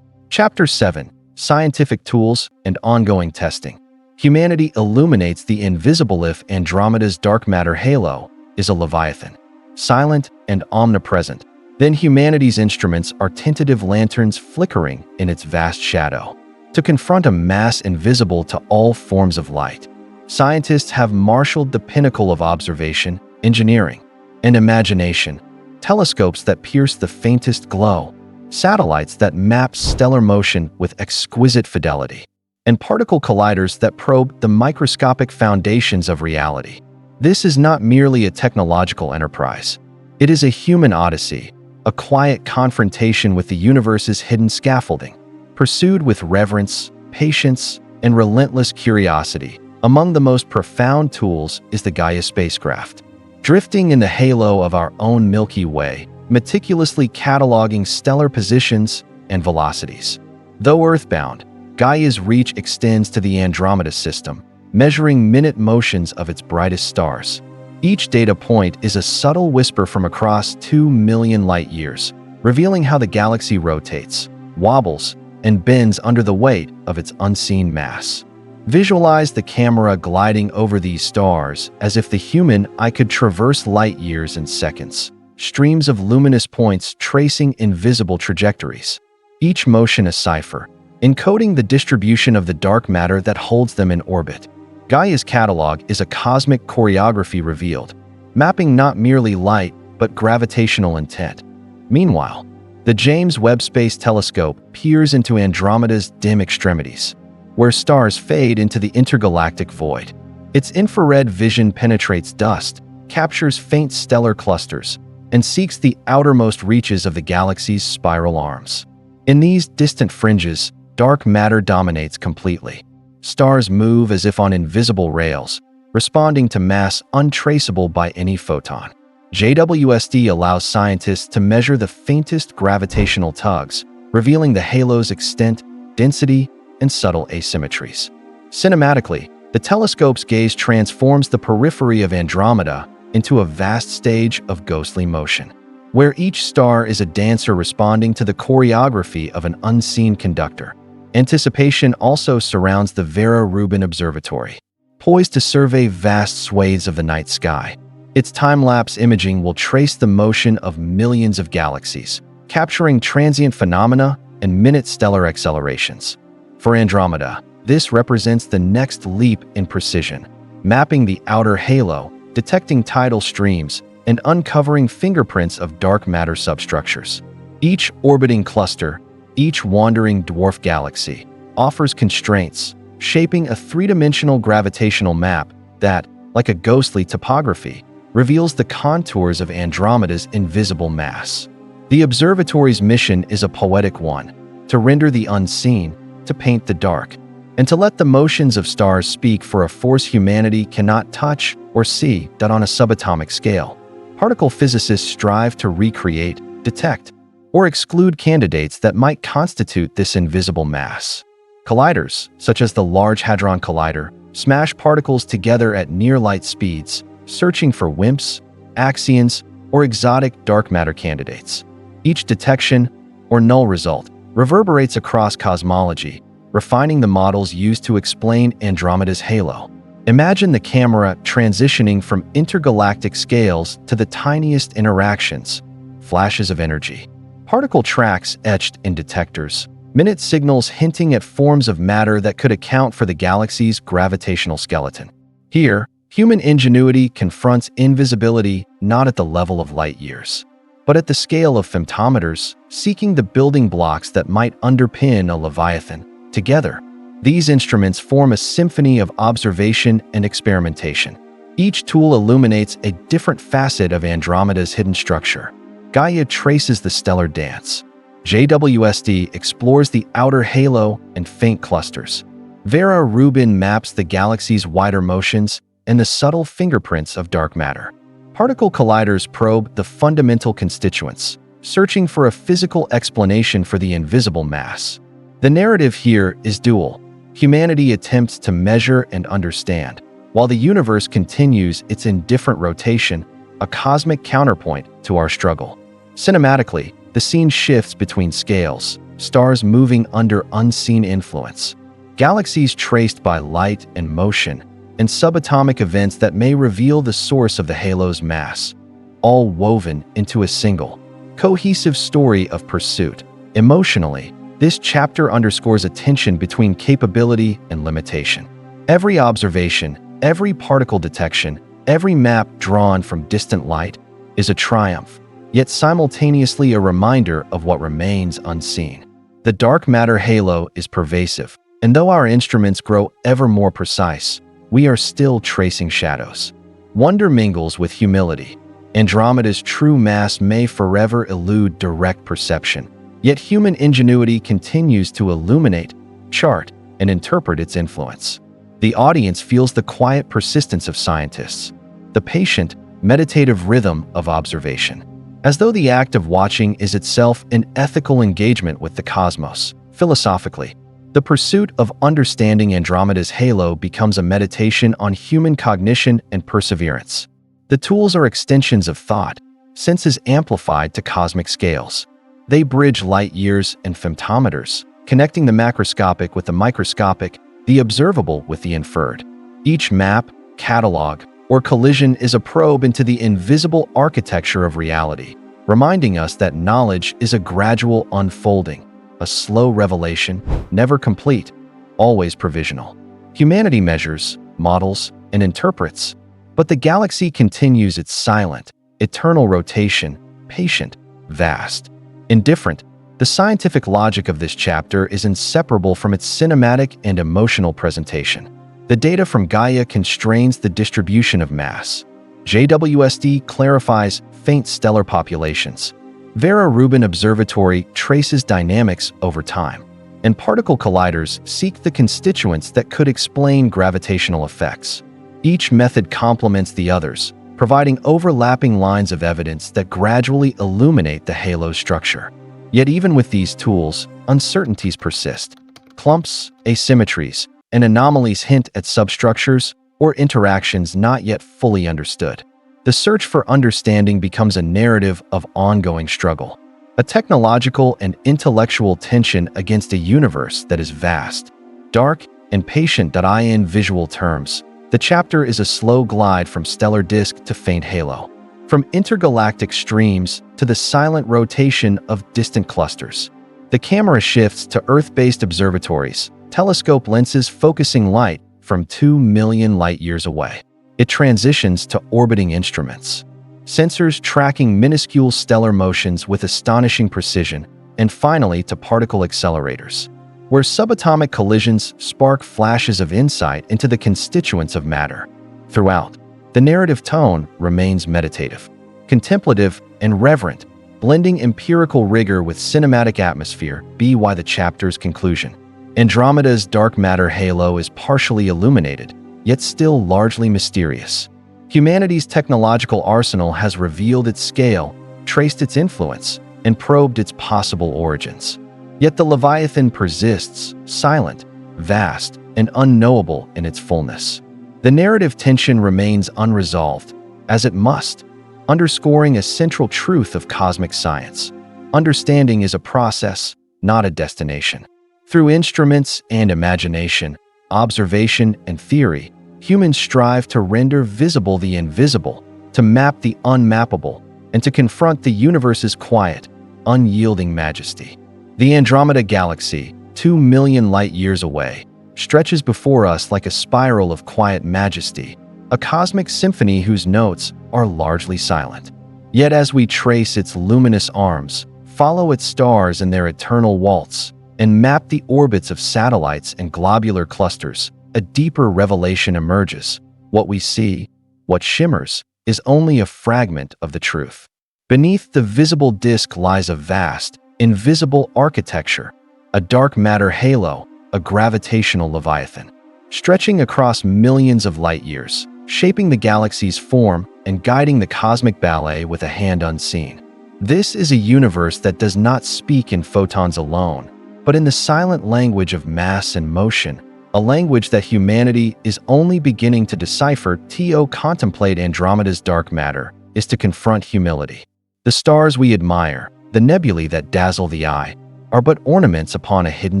Chapter 7: Scientific Tools and Ongoing Testing. Humanity illuminates the invisible. If Andromeda's dark matter halo is a Leviathan, silent and omnipresent, then humanity's instruments are tentative lanterns flickering in its vast shadow. To confront a mass invisible to all forms of light, scientists have marshaled the pinnacle of observation, engineering, and imagination: telescopes that pierce the faintest glow, satellites that map stellar motion with exquisite fidelity, and particle colliders that probe the microscopic foundations of reality. This is not merely a technological enterprise. It is a human odyssey, a quiet confrontation with the universe's hidden scaffolding, pursued with reverence, patience, and relentless curiosity. Among the most profound tools is the Gaia spacecraft, drifting in the halo of our own Milky Way, meticulously cataloging stellar positions and velocities. Though earthbound, Gaia's reach extends to the Andromeda system, measuring minute motions of its brightest stars. Each data point is a subtle whisper from across 2 million light-years, revealing how the galaxy rotates, wobbles, and bends under the weight of its unseen mass. Visualize the camera gliding over these stars as if the human eye could traverse light-years in seconds, streams of luminous points tracing invisible trajectories. Each motion a cipher, encoding the distribution of the dark matter that holds them in orbit. Gaia's catalog is a cosmic choreography revealed, mapping not merely light but gravitational intent. Meanwhile, the James Webb Space Telescope peers into Andromeda's dim extremities, where stars fade into the intergalactic void. Its infrared vision penetrates dust, captures faint stellar clusters, and seeks the outermost reaches of the galaxy's spiral arms. In these distant fringes, dark matter dominates completely. Stars move as if on invisible rails, responding to mass untraceable by any photon. JWST allows scientists to measure the faintest gravitational tugs, revealing the halo's extent, density, and subtle asymmetries. Cinematically, the telescope's gaze transforms the periphery of Andromeda into a vast stage of ghostly motion, where each star is a dancer responding to the choreography of an unseen conductor. Anticipation also surrounds the Vera Rubin Observatory, poised to survey vast swathes of the night sky. Its time-lapse imaging will trace the motion of millions of galaxies, capturing transient phenomena and minute stellar accelerations. For Andromeda, this represents the next leap in precision, mapping the outer halo, detecting tidal streams, and uncovering fingerprints of dark matter substructures. Each orbiting cluster, each wandering dwarf galaxy, offers constraints, shaping a three-dimensional gravitational map that, like a ghostly topography, reveals the contours of Andromeda's invisible mass. The observatory's mission is a poetic one: to render the unseen, to paint the dark, and to let the motions of stars speak for a force humanity cannot touch or see. On a subatomic scale, particle physicists strive to recreate, detect, or exclude candidates that might constitute this invisible mass. Colliders, such as the Large Hadron Collider, smash particles together at near-light speeds, searching for WIMPs, axions, or exotic dark matter candidates. Each detection, or null result, reverberates across cosmology, refining the models used to explain Andromeda's halo. Imagine the camera transitioning from intergalactic scales to the tiniest interactions: flashes of energy, particle tracks etched in detectors, minute signals hinting at forms of matter that could account for the galaxy's gravitational skeleton. Here, human ingenuity confronts invisibility not at the level of light years, but at the scale of femtometers, seeking the building blocks that might underpin a Leviathan. Together, these instruments form a symphony of observation and experimentation. Each tool illuminates a different facet of Andromeda's hidden structure. Gaia traces the stellar dance. JWST explores the outer halo and faint clusters. Vera Rubin maps the galaxy's wider motions and the subtle fingerprints of dark matter. Particle colliders probe the fundamental constituents, searching for a physical explanation for the invisible mass. The narrative here is dual. Humanity attempts to measure and understand, while the universe continues its indifferent rotation, a cosmic counterpoint to our struggle. Cinematically, the scene shifts between scales, stars moving under unseen influence, galaxies traced by light and motion, and subatomic events that may reveal the source of the halo's mass, all woven into a single, cohesive story of pursuit. Emotionally, this chapter underscores a tension between capability and limitation. Every observation, every particle detection, every map drawn from distant light is a triumph, yet simultaneously a reminder of what remains unseen. The dark matter halo is pervasive, and though our instruments grow ever more precise, we are still tracing shadows. Wonder mingles with humility. Andromeda's true mass may forever elude direct perception, yet human ingenuity continues to illuminate, chart, and interpret its influence. The audience feels the quiet persistence of scientists, the patient, meditative rhythm of observation, as though the act of watching is itself an ethical engagement with the cosmos. Philosophically, the pursuit of understanding Andromeda's halo becomes a meditation on human cognition and perseverance. The tools are extensions of thought, senses amplified to cosmic scales. They bridge light years and femtometers, connecting the macroscopic with the microscopic, the observable with the inferred. Each map, catalog, or collision is a probe into the invisible architecture of reality, reminding us that knowledge is a gradual unfolding, a slow revelation, never complete, always provisional. Humanity measures, models, and interprets, but the galaxy continues its silent, eternal rotation, patient, vast, indifferent. The scientific logic of this chapter is inseparable from its cinematic and emotional presentation. The data from Gaia constrains the distribution of mass. JWST clarifies faint stellar populations. Vera Rubin Observatory traces dynamics over time, and particle colliders seek the constituents that could explain gravitational effects. Each method complements the others, providing overlapping lines of evidence that gradually illuminate the halo structure. Yet even with these tools, uncertainties persist. Clumps, asymmetries, and anomalies hint at substructures or interactions not yet fully understood. The search for understanding becomes a narrative of ongoing struggle, a technological and intellectual tension against a universe that is vast, dark, and patient. In visual terms, the chapter is a slow glide from stellar disk to faint halo, from intergalactic streams to the silent rotation of distant clusters. The camera shifts to Earth-based observatories, telescope lenses focusing light from 2 million light-years away. It transitions to orbiting instruments, sensors tracking minuscule stellar motions with astonishing precision, and finally to particle accelerators, where subatomic collisions spark flashes of insight into the constituents of matter. Throughout, the narrative tone remains meditative, contemplative, and reverent, blending empirical rigor with cinematic atmosphere. By the chapter's conclusion, Andromeda's dark matter halo is partially illuminated, yet still largely mysterious. Humanity's technological arsenal has revealed its scale, traced its influence, and probed its possible origins. Yet the Leviathan persists, silent, vast, and unknowable in its fullness. The narrative tension remains unresolved, as it must, underscoring a central truth of cosmic science. Understanding is a process, not a destination. Through instruments and imagination, observation and theory, humans strive to render visible the invisible, to map the unmappable, and to confront the universe's quiet, unyielding majesty. The Andromeda Galaxy, 2 million light-years away, stretches before us like a spiral of quiet majesty, a cosmic symphony whose notes are largely silent. Yet as we trace its luminous arms, follow its stars in their eternal waltz, and map the orbits of satellites and globular clusters, a deeper revelation emerges. What we see, what shimmers, is only a fragment of the truth. Beneath the visible disk lies a vast, invisible architecture, a dark matter halo, a gravitational Leviathan, stretching across millions of light years, shaping the galaxy's form and guiding the cosmic ballet with a hand unseen. This is a universe that does not speak in photons alone, but in the silent language of mass and motion, a language that humanity is only beginning to decipher. To contemplate Andromeda's dark matter is to confront humility. The stars we admire, the nebulae that dazzle the eye, are but ornaments upon a hidden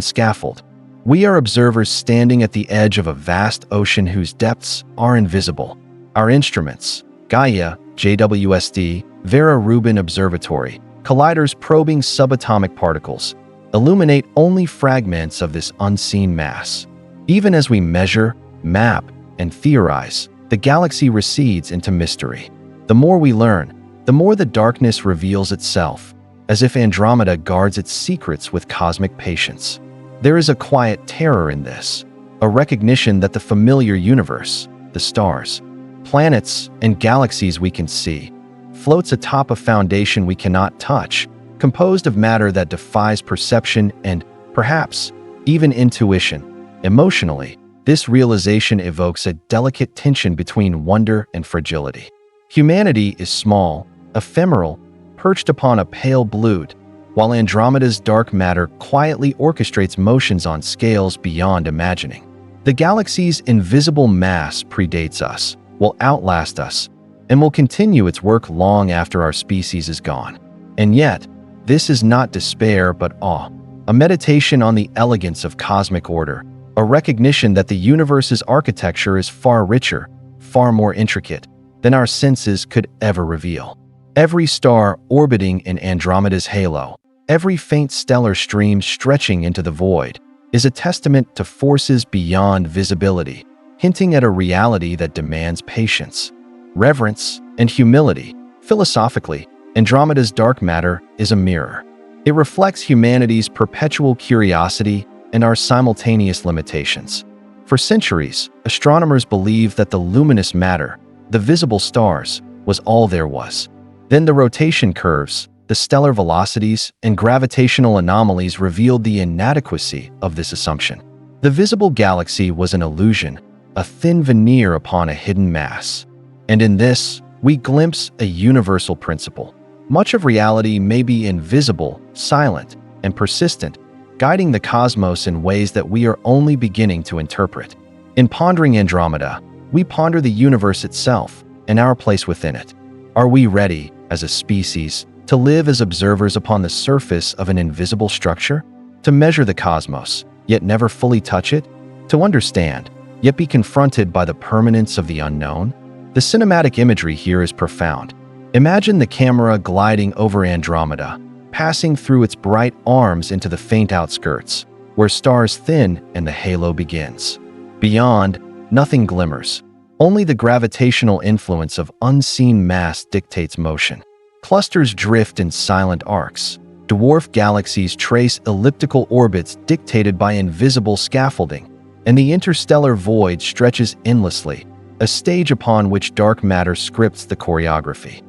scaffold. We are observers standing at the edge of a vast ocean whose depths are invisible. Our instruments, Gaia, JWST, Vera Rubin Observatory, colliders probing subatomic particles, illuminate only fragments of this unseen mass. Even as we measure, map, and theorize, the galaxy recedes into mystery. The more we learn, the more the darkness reveals itself, as if Andromeda guards its secrets with cosmic patience. There is a quiet terror in this, a recognition that the familiar universe, the stars, planets, and galaxies we can see, floats atop a foundation we cannot touch, composed of matter that defies perception and, perhaps, even intuition. Emotionally, this realization evokes a delicate tension between wonder and fragility. Humanity is small, ephemeral, perched upon a pale blue, while Andromeda's dark matter quietly orchestrates motions on scales beyond imagining. The galaxy's invisible mass predates us, will outlast us, and will continue its work long after our species is gone. And yet, this is not despair but awe, a meditation on the elegance of cosmic order, a recognition that the universe's architecture is far richer, far more intricate than our senses could ever reveal. Every star orbiting in Andromeda's halo, every faint stellar stream stretching into the void, is a testament to forces beyond visibility, hinting at a reality that demands patience, reverence, and humility. Philosophically, Andromeda's dark matter is a mirror. It reflects humanity's perpetual curiosity and our simultaneous limitations. For centuries, astronomers believed that the luminous matter, the visible stars, was all there was. Then the rotation curves, the stellar velocities, and gravitational anomalies revealed the inadequacy of this assumption. The visible galaxy was an illusion, a thin veneer upon a hidden mass. And in this, we glimpse a universal principle. Much of reality may be invisible, silent, and persistent, guiding the cosmos in ways that we are only beginning to interpret. In pondering Andromeda, we ponder the universe itself and our place within it. Are we ready, as a species, to live as observers upon the surface of an invisible structure? To measure the cosmos, yet never fully touch it? To understand, yet be confronted by the permanence of the unknown? The cinematic imagery here is profound. Imagine the camera gliding over Andromeda, passing through its bright arms into the faint outskirts, where stars thin and the halo begins. Beyond, nothing glimmers. Only the gravitational influence of unseen mass dictates motion. Clusters drift in silent arcs. Dwarf galaxies trace elliptical orbits dictated by invisible scaffolding, and the interstellar void stretches endlessly, a stage upon which dark matter scripts the choreography.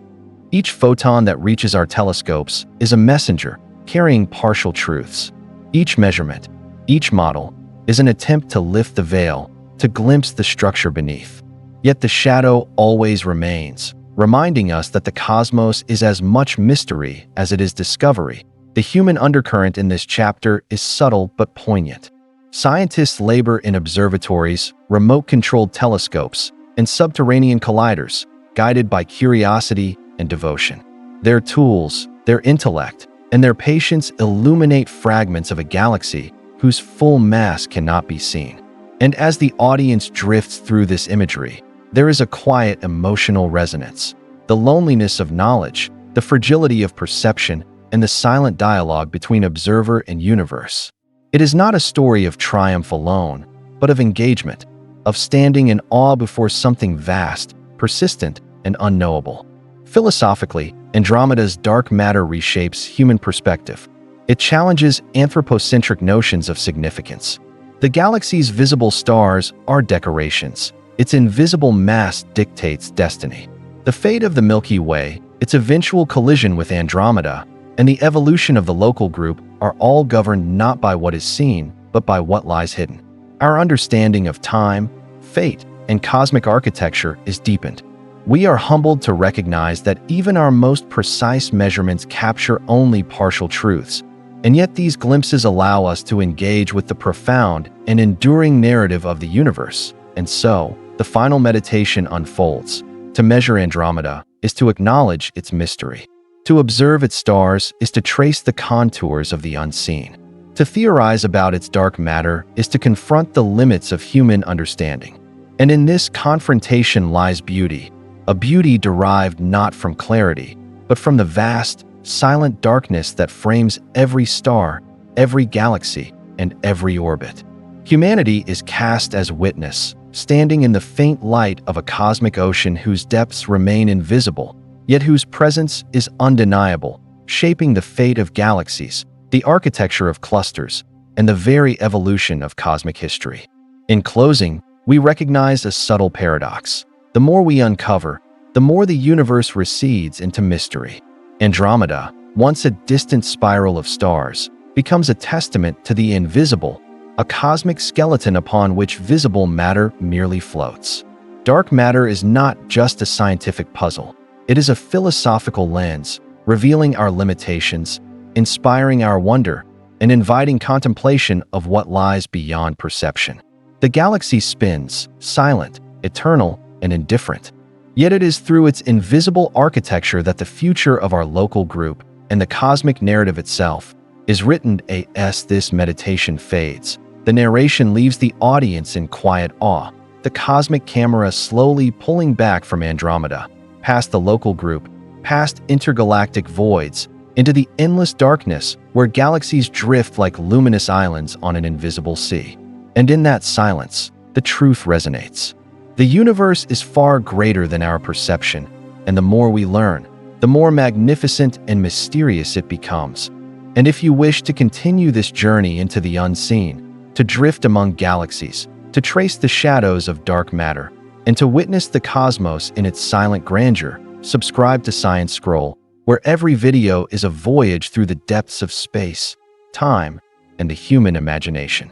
Each photon that reaches our telescopes is a messenger carrying partial truths. Each measurement, each model, is an attempt to lift the veil, to glimpse the structure beneath. Yet the shadow always remains, reminding us that the cosmos is as much mystery as it is discovery. The human undercurrent in this chapter is subtle but poignant. Scientists labor in observatories, remote-controlled telescopes, and subterranean colliders, guided by curiosity and devotion. Their tools, their intellect, and their patience illuminate fragments of a galaxy whose full mass cannot be seen. And as the audience drifts through this imagery, there is a quiet emotional resonance. The loneliness of knowledge, the fragility of perception, and the silent dialogue between observer and universe. It is not a story of triumph alone, but of engagement, of standing in awe before something vast, persistent, and unknowable. Philosophically, Andromeda's dark matter reshapes human perspective. It challenges anthropocentric notions of significance. The galaxy's visible stars are decorations. Its invisible mass dictates destiny. The fate of the Milky Way, its eventual collision with Andromeda, and the evolution of the local group are all governed not by what is seen, but by what lies hidden. Our understanding of time, fate, and cosmic architecture is deepened. We are humbled to recognize that even our most precise measurements capture only partial truths, and yet these glimpses allow us to engage with the profound and enduring narrative of the universe. And so, the final meditation unfolds. To measure Andromeda is to acknowledge its mystery. To observe its stars is to trace the contours of the unseen. To theorize about its dark matter is to confront the limits of human understanding. And in this confrontation lies beauty, a beauty derived not from clarity, but from the vast, silent darkness that frames every star, every galaxy, and every orbit. Humanity is cast as witness, standing in the faint light of a cosmic ocean whose depths remain invisible, yet whose presence is undeniable, shaping the fate of galaxies, the architecture of clusters, and the very evolution of cosmic history. In closing, we recognize a subtle paradox. The more we uncover, the more the universe recedes into mystery. Andromeda, once a distant spiral of stars, becomes a testament to the invisible, a cosmic skeleton upon which visible matter merely floats. Dark matter is not just a scientific puzzle. It is a philosophical lens, revealing our limitations, inspiring our wonder, and inviting contemplation of what lies beyond perception. The galaxy spins, silent, eternal, and indifferent. Yet it is through its invisible architecture that the future of our local group and the cosmic narrative itself is written. As this meditation fades, the narration leaves the audience in quiet awe, the cosmic camera slowly pulling back from Andromeda, past the local group, past intergalactic voids, into the endless darkness where galaxies drift like luminous islands on an invisible sea. And in that silence, the truth resonates. The universe is far greater than our perception, and the more we learn, the more magnificent and mysterious it becomes. And if you wish to continue this journey into the unseen, to drift among galaxies, to trace the shadows of dark matter, and to witness the cosmos in its silent grandeur, subscribe to Science Scroll, where every video is a voyage through the depths of space, time, and the human imagination.